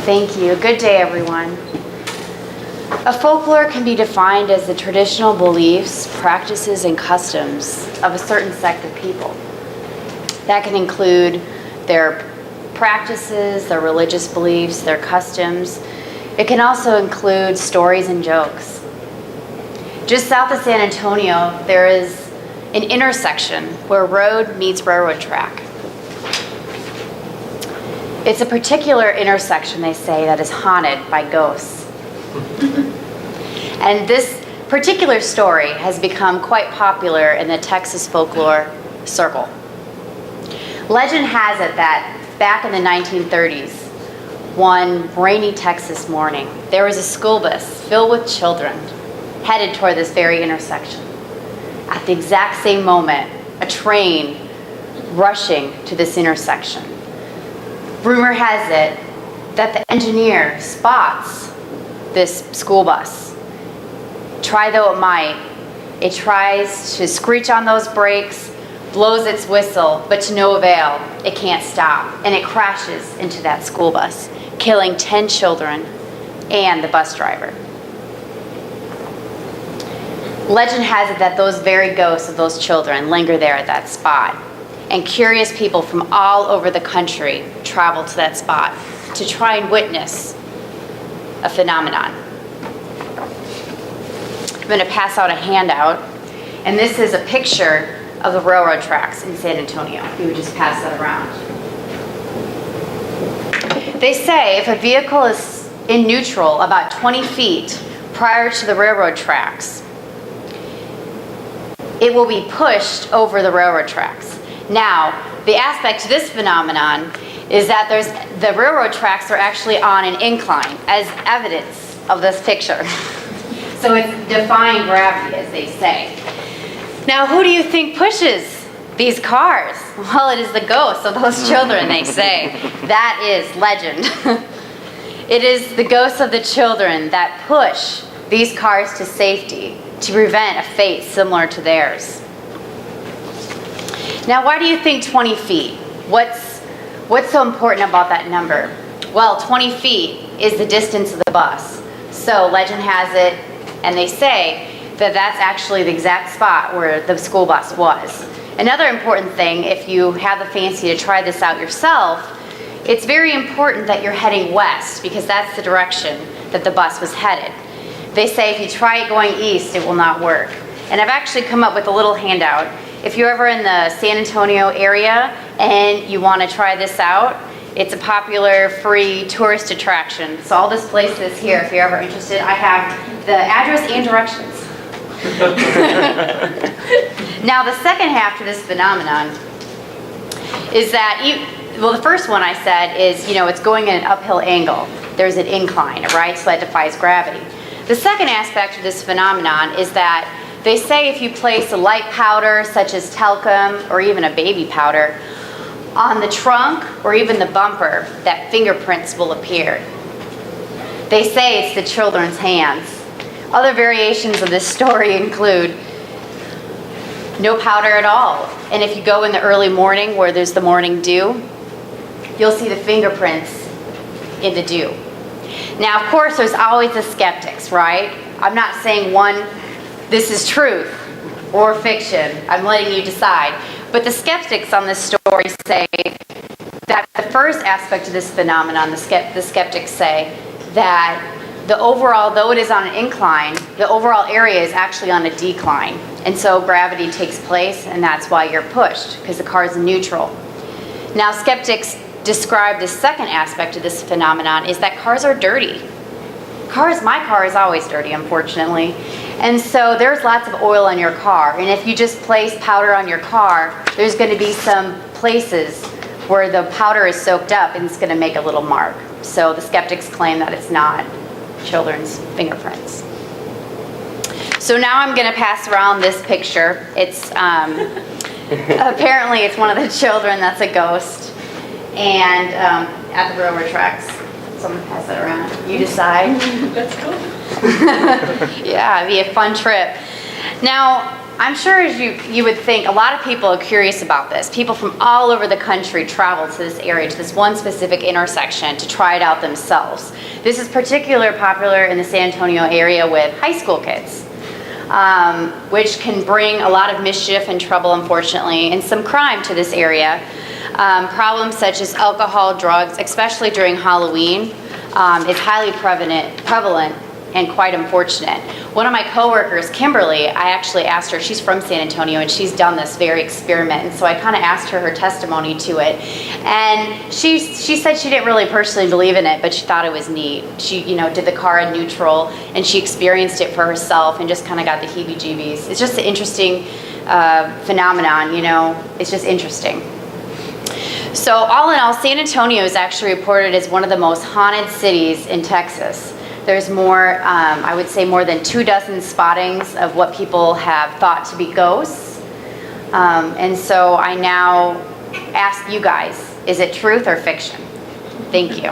Thank you. Good day, everyone. A folklore can be defined as the traditional beliefs, practices, and customs of a certain sect of people. That can include their practices, their religious beliefs, their customs. It can also include stories and jokes. Just south of San Antonio, there is an intersection where road meets railroad track. It's a particular intersection, they say, that is haunted by ghosts. And this particular story has become quite popular in the Texas folklore circle. Legend has it that back in the 1930s, one rainy Texas morning, there was a school bus filled with children headed toward this very intersection. At the exact same moment, a train rushing to this intersection. Rumor has it that the engineer spots this school bus. Try though it might, it tries to screech on those brakes, blows its whistle, but to no avail. It can't stop, and it crashes into that school bus, killing 10 children and the bus driver. Legend has it that those very ghosts of those children linger there at that spot, and curious people from all over the country travel to that spot to try and witness a phenomenon. I'm going to pass out a handout, and this is a picture of the railroad tracks in San Antonio. You would just pass that around. They say if a vehicle is in neutral about 20 feet prior to the railroad tracks, it will be pushed over the railroad tracks. Now, the aspect to this phenomenon is that the railroad tracks are actually on an incline, as evidence of this picture. So it's defying gravity, as they say. Now, who do you think pushes these cars? Well, it is the ghosts of those children, they say. That is legend. It is the ghosts of the children that push these cars to safety to prevent a fate similar to theirs. Now, why do you think 20 feet? What's so important about that number? Well, 20 feet is the distance of the bus. So legend has it, and they say that that's actually the exact spot where the school bus was. Another important thing, if you have the fancy to try this out yourself, it's very important that you're heading west, because that's the direction that the bus was headed. They say if you try it going east, it will not work. And I've actually come up with a little handout. If you're ever in the San Antonio area and you want to try this out, it's a popular free tourist attraction. So all this place is here if you're ever interested. I have the address and directions. Now the second half to this phenomenon is that, the first one I said is, it's going in an uphill angle. There's an incline, right? So that defies gravity. The second aspect of this phenomenon is that they say if you place a light powder, such as talcum or even a baby powder, on the trunk or even the bumper, that fingerprints will appear. They say it's the children's hands. Other variations of this story include no powder at all. And if you go in the early morning where there's the morning dew, you'll see the fingerprints in the dew. Now, of course, there's always the skeptics, right? I'm not saying this is truth or fiction. I'm letting you decide. But the skeptics on this story say that the first aspect of this phenomenon, the skeptics say that the overall, though it is on an incline, the overall area is actually on a decline. And so gravity takes place, and that's why you're pushed, because the car is neutral. Now, skeptics describe the second aspect of this phenomenon is that cars are dirty. My car is always dirty, unfortunately. And so there's lots of oil on your car. And if you just place powder on your car, there's going to be some places where the powder is soaked up and it's going to make a little mark. So the skeptics claim that it's not children's fingerprints. So now I'm going to pass around this picture. It's apparently it's one of the children that's a ghost. And at the railroad tracks. So I'm going to pass that around. You decide. That's cool. Yeah, it'd be a fun trip. Now, I'm sure as you would think, a lot of people are curious about this. People from all over the country travel to this area, to this one specific intersection to try it out themselves. This is particularly popular in the San Antonio area with high school kids, which can bring a lot of mischief and trouble, unfortunately, and some crime to this area. Problems such as alcohol, drugs, especially during Halloween, is highly prevalent and quite unfortunate. One of my coworkers, Kimberly, I actually asked her, she's from San Antonio, and she's done this very experiment, and so I kind of asked her testimony to it. And she said she didn't really personally believe in it, but she thought it was neat. She, did the car in neutral, and she experienced it for herself and just kind of got the heebie-jeebies. It's just an interesting phenomenon, it's just interesting. So all in all, San Antonio is actually reported as one of the most haunted cities in Texas. There's more, I would say more than 24 spottings of what people have thought to be ghosts. And so I now ask you guys, is it truth or fiction? Thank you.